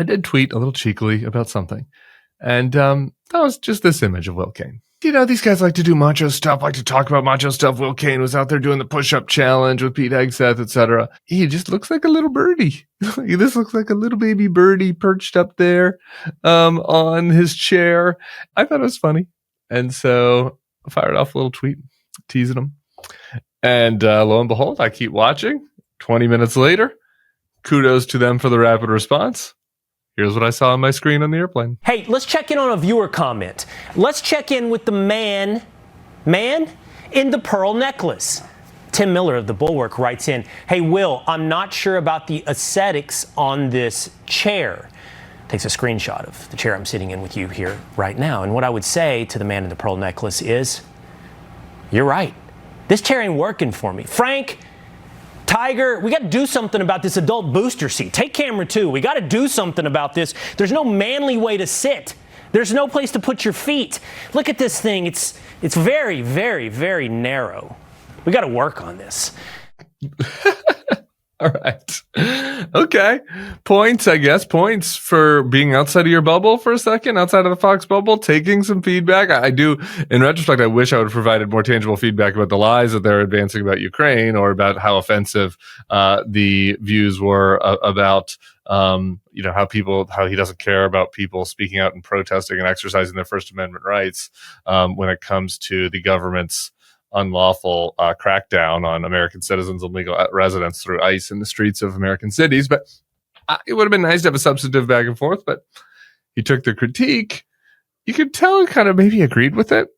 I did tweet a little cheekily about something. And that was just this image of Will Cain. You know, these guys like to do macho stuff, like to talk about macho stuff. Will Cain was out there doing the push-up challenge with Pete Hegseth, etc. He just looks like a little birdie. He just looks like a little baby birdie perched up there on his chair. I thought it was funny. And so I fired off a little tweet, teasing him. And lo and behold, I keep watching. 20 minutes later, kudos to them for the rapid response. Here's what I saw on my screen on the airplane. Hey, let's check in on a viewer comment. Let's check in with the man in the pearl necklace. Tim Miller of The Bulwark writes in, hey, Will, I'm not sure about the aesthetics on this chair. Takes a screenshot of the chair I'm sitting in with you here right now. And what I would say to the man in the pearl necklace is, you're right. This chair ain't working for me. Frank, Tiger, we got to do something about this adult booster seat. Take camera 2. We got to do something about this. There's no manly way to sit. There's no place to put your feet. Look at this thing. It's very, very, very narrow. We got to work on this. All right. Okay. Points, I guess. Points for being outside of your bubble for a second, outside of the Fox bubble, taking some feedback. I do, in retrospect, I wish I would have provided more tangible feedback about the lies that they're advancing about Ukraine, or about how offensive the views were about, how he doesn't care about people speaking out and protesting and exercising their First Amendment rights when it comes to the government's unlawful crackdown on American citizens and legal residents through ICE in the streets of American cities. But it would have been nice to have a substantive back and forth, but he took the critique. You could tell he kind of maybe agreed with it.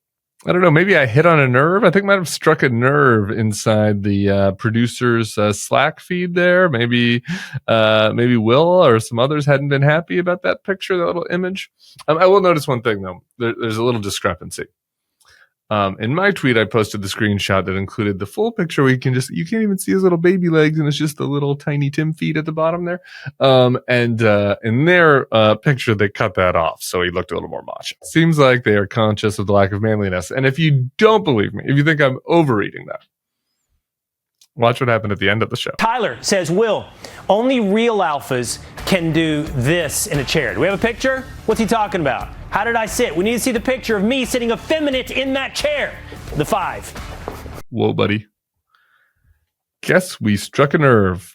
I don't know. Maybe I hit on a nerve. I think I might have struck a nerve inside the producer's Slack feed there. Maybe Will or some others hadn't been happy about that picture, that little image. I will notice one thing, though. There's a little discrepancy. In my tweet, I posted the screenshot that included the full picture where you can't even see his little baby legs, and it's just the little tiny Tim feet at the bottom there. And in their picture, they cut that off, so he looked a little more macho. Seems like they are conscious of the lack of manliness. And if you don't believe me, if you think I'm overreading that, watch what happened at the end of the show. Tyler says, Will, only real alphas can do this in a chair. Do we have a picture? What's he talking about? How did I sit? We need to see the picture of me sitting effeminate in that chair. The 5. Whoa, buddy. Guess we struck a nerve.